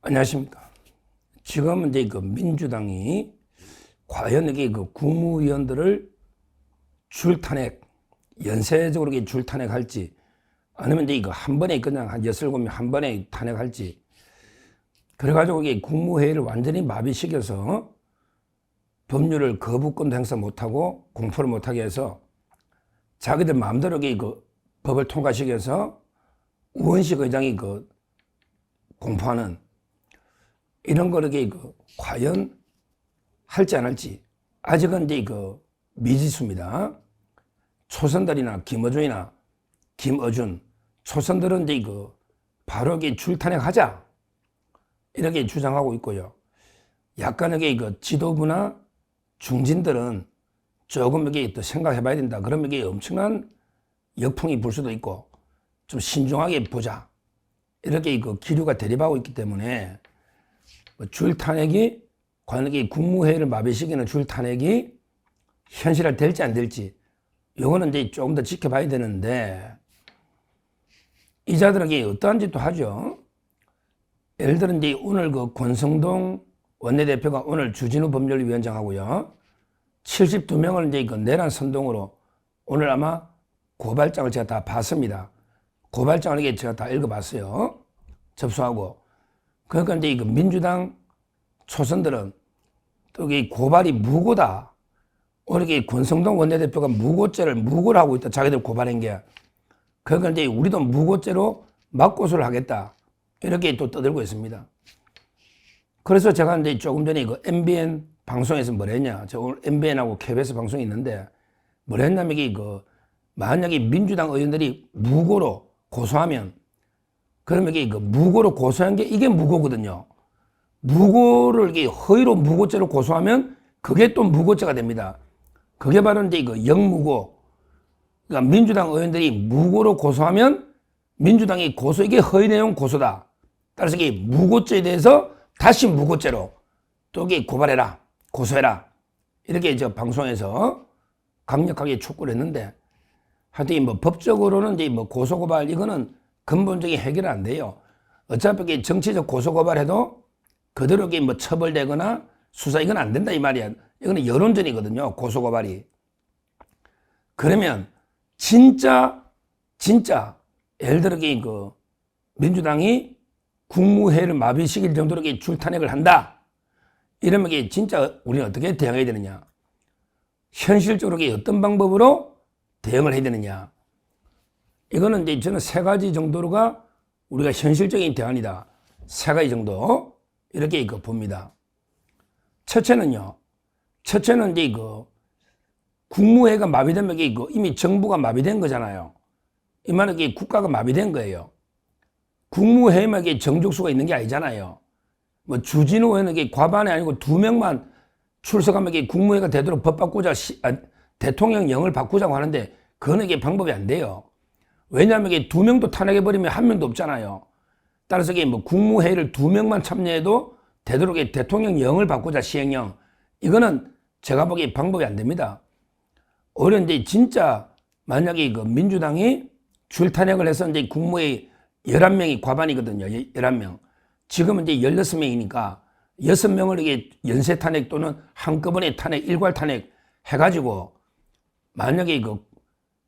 안녕하십니까. 지금은 이제 그 민주당이 과연 이게 그 국무위원들을 줄탄핵, 연쇄적으로 줄탄핵할지, 아니면 이제 이거 한 번에 그냥 한 6~7명 한 번에 탄핵할지, 그래가지고 이게 국무회의를 완전히 마비시켜서 법률을 거부권도 행사 못하고 공포를 못하게 해서 자기들 마음대로 그 법을 통과시켜서 우원식 의장이 그 공포하는 이런 거를 과연 할지 안 할지 아직은 이제 미지수입니다. 초선들이나 김어준이나 김어준 초선들은 이제 바로 줄탄핵하자 이렇게 주장하고 있고요. 약간의 지도부나 중진들은 조금 또 생각해봐야 된다. 그러면 엄청난 역풍이 불 수도 있고 좀 신중하게 보자 이렇게 기류가 대립하고 있기 때문에 줄탄핵이 과연 국무회의를 마비시키는 줄탄핵이 현실화 될지 안 될지 요거는 이제 조금 더 지켜봐야 되는데 이자들에게 어떠한 짓도 하죠. 예를 들어 이제 오늘 권성동 원내대표가 오늘 주진우 법률위원장하고요 72명을 이제 내란 선동으로 오늘 아마 고발장을 제가 다 봤습니다. 고발장을 제가 다 읽어봤어요. 접수하고. 그러니까 이제 민주당 초선들은 또 고발이 무고다. 오늘 권성동 원내대표가 무고를 하고 있다. 자기들 고발한 게. 그러니까 이제 우리도 무고죄로 맞고소를 하겠다. 이렇게 또 떠들고 있습니다. 그래서 제가 이제 조금 전에 MBN 방송에서 뭘 했냐. 저 오늘 MBN하고 KBS 방송이 있는데 뭘 했냐면 만약에 민주당 의원들이 무고로 고소하면 그러면 무고로 고소한 게 이게 무고거든요. 무고를 허위로 무고죄로 고소하면 그게 또 무고죄가 됩니다. 그게 바로 이제 영무고. 그러니까 민주당 의원들이 무고로 고소하면 민주당이 이게 허위 내용 고소다. 따라서 이게 무고죄에 대해서 다시 무고죄로 또 고발해라, 고소해라. 이렇게 방송에서 강력하게 촉구를 했는데 하여튼 법적으로는 이제 고소고발 이거는 근본적인 해결은 안 돼요. 어차피 정치적 고소고발해도 그대로 처벌되거나 수사 이건 안 된다 이 말이야. 이거는 여론전이거든요. 고소고발이. 그러면 진짜 예를 들어 민주당이 국무회의를 마비시킬 정도로 줄탄핵을 한다. 이러면 진짜 우리는 어떻게 대응해야 되느냐. 현실적으로 어떤 방법으로 대응을 해야 되느냐. 이거는 이제 저는 3가지 정도가 우리가 현실적인 대안이다. 3가지 정도 이렇게 봅니다. 첫째는 이제 국무회의가 마비되면 이미 정부가 마비된 거잖아요. 이 말은 국가가 마비된 거예요. 국무회의만 정족수가 있는 게 아니잖아요. 뭐 주진우 의원은 과반이 아니고 2명만 출석하면 국무회의가 되도록 법 바꾸자, 대통령령을 바꾸자고 하는데 그거는 방법이 안 돼요. 왜냐하면 2명도 탄핵해버리면 1명도 없잖아요. 따라서 국무회의를 2명만 참여해도 되도록 대통령령을 바꾸자, 시행령. 이거는 제가 보기에 방법이 안 됩니다. 오히려 이제 진짜 만약에 민주당이 줄탄핵을 해서 이제 국무회의 11명이 과반이거든요. 11명. 지금은 이제 16명이니까 6명을 연쇄 탄핵 또는 한꺼번에 탄핵, 일괄 탄핵 해가지고 만약에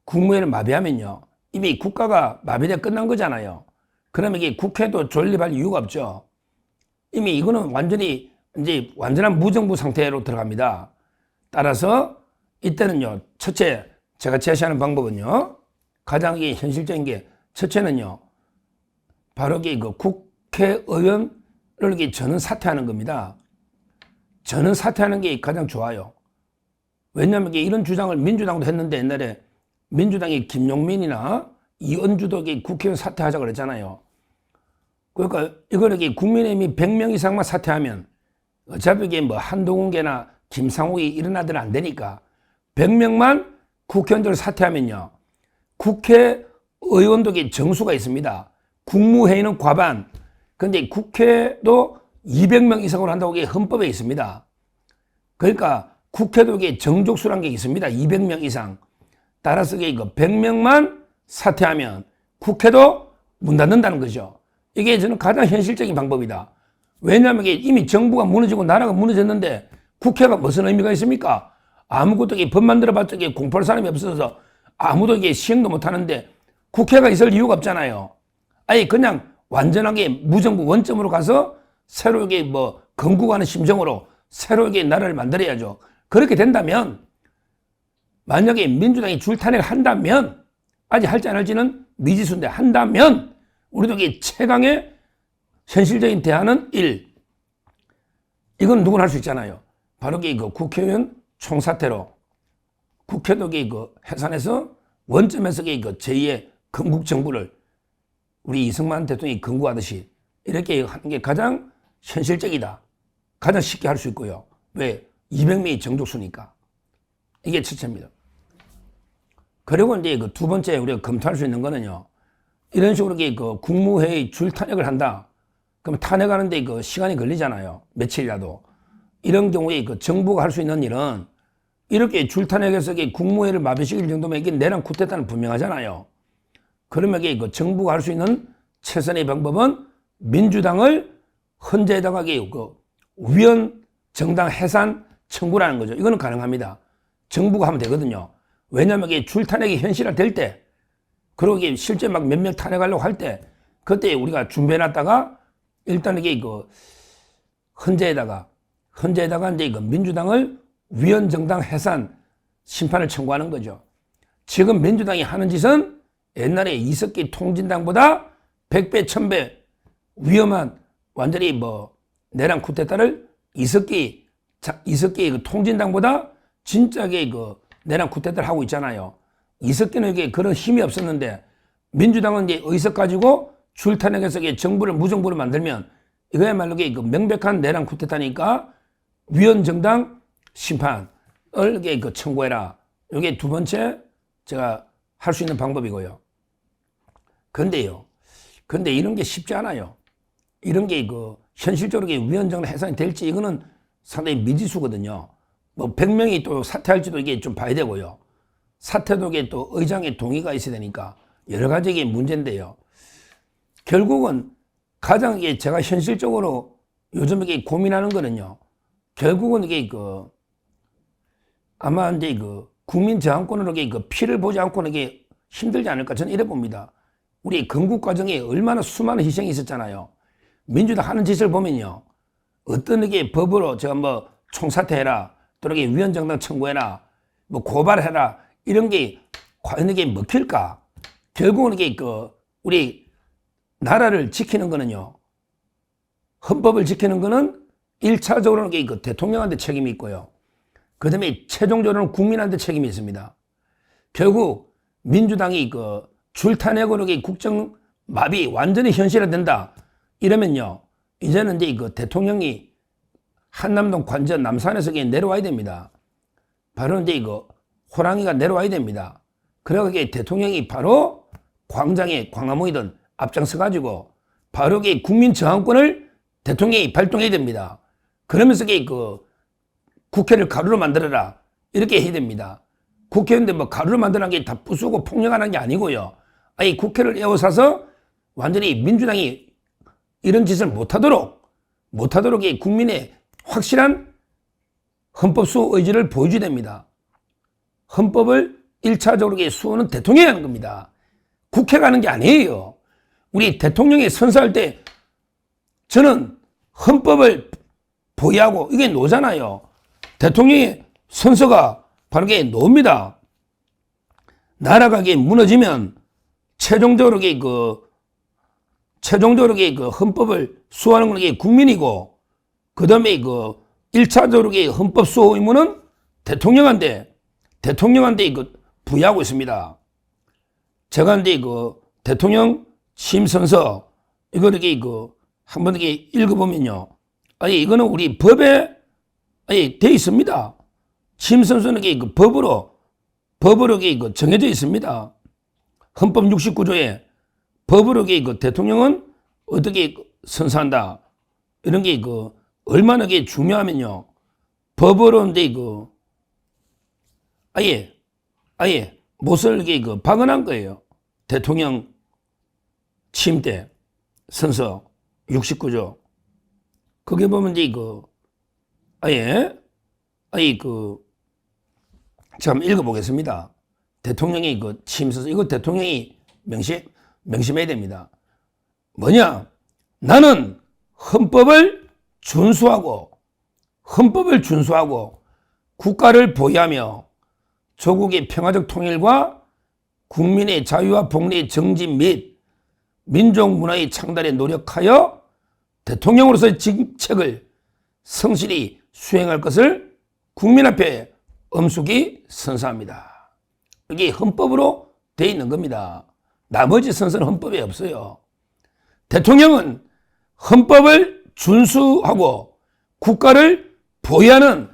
국무회의를 마비하면요. 이미 국가가 마비돼 끝난 거잖아요. 그러면 국회도 존립할 이유가 없죠. 이미 이거는 완전히 이제 완전한 무정부 상태로 들어갑니다. 따라서 이때는요. 첫째 제가 제시하는 방법은요. 가장 현실적인 게 첫째는요. 바로 국회의원을 전원 사퇴하는 겁니다. 전원 사퇴하는 게 가장 좋아요. 왜냐하면 이런 주장을 민주당도 했는데 옛날에 민주당이 김용민이나 이은주도 국회의원 사퇴하자고 그랬잖아요. 그러니까 이걸 국민의힘이 100명 이상만 사퇴하면 어차피 한동훈계나 김상욱이 일어나들 안 되니까 100명만 국회의원들을 사퇴하면요. 국회의원도 정수가 있습니다. 국무회의는 과반. 근데 국회도 200명 이상으로 한다고 헌법에 있습니다. 그러니까 국회도 정족수라는 게 있습니다. 200명 이상. 따라서 100명만 사퇴하면 국회도 문 닫는다는 거죠. 이게 저는 가장 현실적인 방법이다. 왜냐하면 이게 이미 정부가 무너지고 나라가 무너졌는데 국회가 무슨 의미가 있습니까? 아무것도 이게 법 만들어봤자 이게 공포할 사람이 없어서 아무도 이게 시행도 못하는데 국회가 있을 이유가 없잖아요. 아니 그냥 완전하게 무정부 원점으로 가서 새로 이게 뭐 건국하는 심정으로 새로 이게 나라를 만들어야죠. 그렇게 된다면 만약에 민주당이 줄탄핵을 한다면 아직 할지 안 할지는 미지수인데 한다면 우리도 이게 최강의 현실적인 대안은 1. 이건 누구나 할 수 있잖아요. 바로 그 국회의원 총사퇴로 국회도 그 해산해서 원점에서 그 제2의 건국 정부를 우리 이승만 대통령이 건국하듯이 이렇게 하는 게 가장 현실적이다. 가장 쉽게 할 수 있고요. 왜? 200명이 정족수니까. 이게 첫째입니다. 그리고 이제 그 두 번째 우리가 검토할 수 있는 거는요. 이런 식으로 그 국무회의 줄탄핵을 한다. 그럼 탄핵하는데 그 시간이 걸리잖아요. 며칠이라도. 이런 경우에 그 정부가 할 수 있는 일은 이렇게 줄탄핵해서 국무회의를 마비시킬 정도면 이게 내란 쿠데타는 분명하잖아요. 그러면 이게 그 정부가 할 수 있는 최선의 방법은 민주당을 헌재에다가 그 위헌 정당 해산 청구라는 거죠. 이거는 가능합니다. 정부가 하면 되거든요. 왜냐하면 이게 줄탄핵이 현실화될 때, 그리고 이게 실제 막 몇 명 탄핵하려고 할 때, 그때 우리가 준비해놨다가 일단 이게 그 헌재에다가 이제 그 민주당을 위헌 정당 해산 심판을 청구하는 거죠. 지금 민주당이 하는 짓은 옛날에 이석기 통진당보다 100배, 1000배 위험한 완전히 뭐 내란 쿠데타를 이석기의 그 통진당보다 진짜게 그 내란 쿠데타를 하고 있잖아요. 이석기는 이게 그런 힘이 없었는데 민주당은 이제 의석 가지고 줄탄핵해서 정부를 무정부로 만들면 이거야말로 그 명백한 내란 쿠데타니까 위헌 정당 심판을 그 청구해라. 이게 두 번째 제가 할 수 있는 방법이고요. 근데 이런 게 쉽지 않아요. 이런 게 그 현실적으로 위헌 정당 해산이 될지 이거는 상당히 미지수거든요. 뭐 100명이 또 사퇴할지도 이게 좀 봐야 되고요. 사퇴도 이게 또 의장의 동의가 있어야 되니까 여러 가지 이게 문제인데요. 결국은 가장 이게 제가 현실적으로 요즘 이게 고민하는 거는요. 결국은 이게 그 아마 이제 그 국민 저항권으로 이게 그 피를 보지 않고는 이게 힘들지 않을까 저는 이래 봅니다. 우리 건국 과정에 얼마나 수많은 희생이 있었잖아요. 민주당 하는 짓을 보면요. 어떤 이게 법으로 제가 뭐 총사퇴해라, 또 이렇게 위헌정당 청구해라, 뭐 고발해라 이런 게 과연 이게 먹힐까? 결국은 이게 그 우리 나라를 지키는 거는요. 헌법을 지키는 거는 1차적으로는 그 대통령한테 책임이 있고요. 그 다음에 최종적으로는 국민한테 책임이 있습니다. 결국 민주당이 그 줄탄핵으로 국정 마비 완전히 현실화된다. 이러면요. 이제는 이제 그 대통령이 한남동 관전 남산에서 내려와야 됩니다. 바로 이제 이거 호랑이가 내려와야 됩니다. 그래서 대통령이 바로 광장에 광화문이든 앞장서 가지고 바로 국민 저항권을 대통령이 발동해야 됩니다. 그러면서 그 국회를 가루로 만들어라 이렇게 해야 됩니다. 국회의원들 뭐 가루로 만드는 게 다 부수고 폭력하는 게 아니고요. 아니 국회를 에워싸서 완전히 민주당이 이런 짓을 못하도록 국민의 확실한 헌법 수호 의지를 보여줘야 됩니다. 헌법을 1차적으로 수호는 대통령이 하는 겁니다. 국회가 하는 게 아니에요. 우리 대통령이 선서할 때 저는 헌법을 보유하고 이게 노잖아요. 대통령의 선서가 바로 이게 노입니다. 나라가 무너지면 최종적으로 그 헌법을 수호하는 건 국민이고 그 다음에 그 1차적으로 헌법 수호 의무는 대통령한테 부여하고 있습니다. 제가 이제 그 대통령 취임선서 이거 이렇게 한번 이렇게 읽어보면요. 아니 이거는 우리 법에 돼 있습니다. 취임선서는 그 법으로 정해져 있습니다. 헌법 69조에 법으로 대통령은 어떻게 선서한다. 이런 게 얼마나 중요하면요. 법으로 이제 아예 못을 박은한 거예요. 대통령 취임 때 선서 69조. 거기 보면 이제 제가 한번 읽어보겠습니다. 대통령이 취임서서 이거 대통령이 명심해야 됩니다. 뭐냐? 나는 헌법을 준수하고 국가를 보위하며 조국의 평화적 통일과 국민의 자유와 복리의 정진 및 민족 문화의 창달에 노력하여 대통령으로서의 직책을 성실히 수행할 것을 국민 앞에 엄숙히 선서합니다. 이게 헌법으로 되어 있는 겁니다. 나머지 선서는 헌법에 없어요. 대통령은 헌법을 준수하고 국가를 보위하는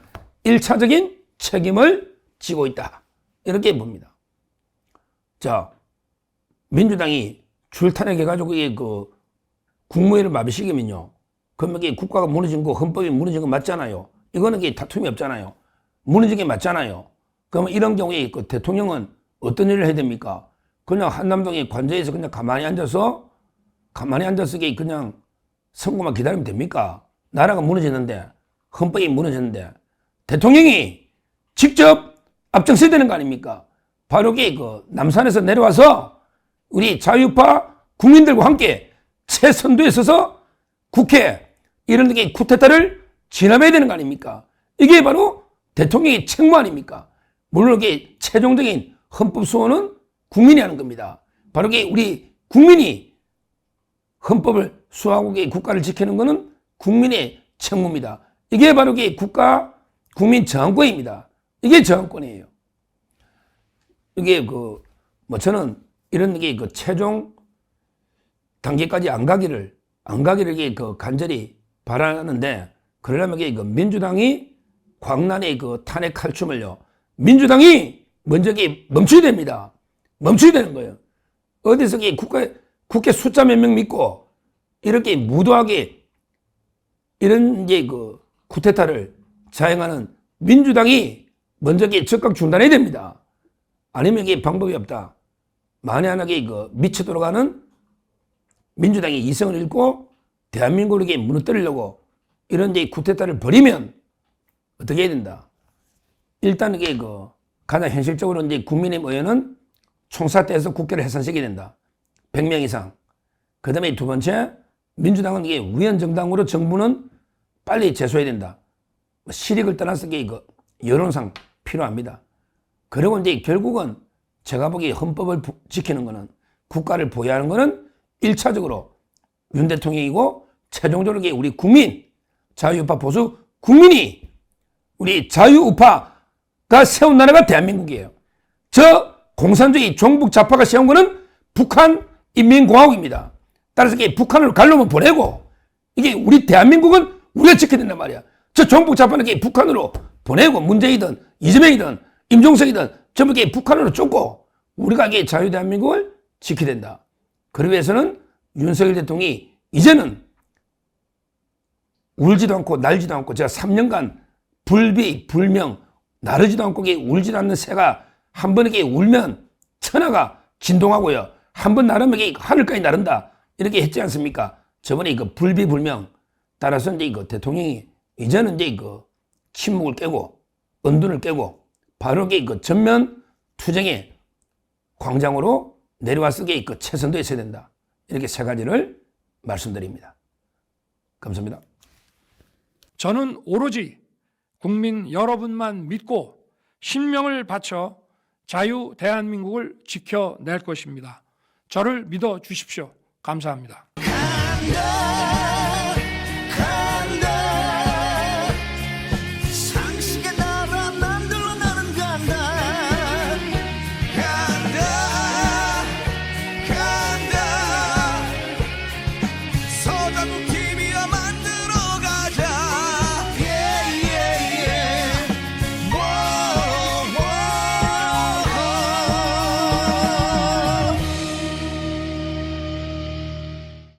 1차적인 책임을 지고 있다. 이렇게 봅니다. 자, 민주당이 출탄핵해가지고 이게 국무회의를 마비시키면요. 그러면 이게 국가가 무너진 거, 헌법이 무너진 거 맞잖아요. 이거는 이게 다툼이 없잖아요. 무너진 게 맞잖아요. 그러면 이런 경우에 대통령은 어떤 일을 해야 됩니까? 그냥 한남동에 관저에서 그냥 가만히 앉아서 그냥 선거만 기다리면 됩니까? 나라가 무너졌는데, 헌법이 무너졌는데, 대통령이 직접 앞장서야 되는 거 아닙니까? 바로 이게 남산에서 내려와서 우리 자유파 국민들과 함께 최선두에 서서 국회, 이런 게 쿠데타를 진압해야 되는 거 아닙니까? 이게 바로 대통령의 책무 아닙니까? 물론 이게 최종적인 헌법 수호는 국민이 하는 겁니다. 바로 이게 우리 국민이 헌법을 수호하고 국가를 지키는 것은 국민의 책무입니다. 이게 바로 이게 국민 저항권입니다. 이게 저항권이에요. 이게 저는 이런 게 최종 단계까지 안 가기를 이게 간절히 바라는데, 그러려면 이게 민주당이 광란의 탄핵 칼춤을요, 민주당이 먼저 이게 멈춰야 됩니다. 멈춰야 되는 거예요. 어디서 이게 국회 숫자 몇 명 믿고 이렇게 무도하게 이런 이제 쿠데타를 자행하는 민주당이 먼저 이게 즉각 중단해야 됩니다. 아니면 이게 방법이 없다. 만에 하나게 미쳐 돌아가는 민주당이 이성을 잃고 대한민국을 이렇게 무너뜨리려고 이런 이제 쿠데타를 벌이면 어떻게 해야 된다? 일단 이게 가장 현실적으로 이제 국민의힘 의원은 총사퇴해서 국회를 해산시켜야 된다. 100명 이상. 그 다음에 두 번째, 민주당은 이게 위헌정당으로 정부는 빨리 제소해야 된다. 실익을 떠나서 이게 여론상 필요합니다. 그리고 이제 결국은 제가 보기에 헌법을 지키는 거는, 국가를 보위하는 거는 1차적으로 윤 대통령이고, 최종적으로 이게 우리 국민, 자유우파 보수 국민이, 우리 자유우파가 세운 나라가 대한민국이에요. 저 공산주의 종북 좌파가 세운 거는 북한 인민공화국입니다. 따라서 이게 북한으로 갈로면 보내고, 이게 우리 대한민국은 우리가 지켜야 된단 말이야. 저 종북 좌파는 이게 북한으로 보내고, 문재인이든 이재명이든 임종석이든 전부 이게 북한으로 쫓고, 우리가 이게 자유대한민국을 지켜야 된다. 그러기 위해서는 윤석열 대통령이 이제는 울지도 않고 날지도 않고, 제가 3년간 불비, 불명, 나르지도 않고 울지도 않는 새가 한 번 이렇게 울면 천하가 진동하고요. 한 번 나르면 이게 하늘까지 나른다. 이렇게 했지 않습니까? 저번에 불비, 불명. 따라서 이제 대통령이 이제는 이제 침묵을 깨고, 언둔을 깨고, 바로 이게 전면 투쟁의 광장으로 내려와서 최선도에 있어야 된다. 이렇게 세 가지를 말씀드립니다. 감사합니다. 저는 오로지 국민 여러분만 믿고 신명을 바쳐 자유 대한민국을 지켜낼 것입니다. 저를 믿어 주십시오. 감사합니다.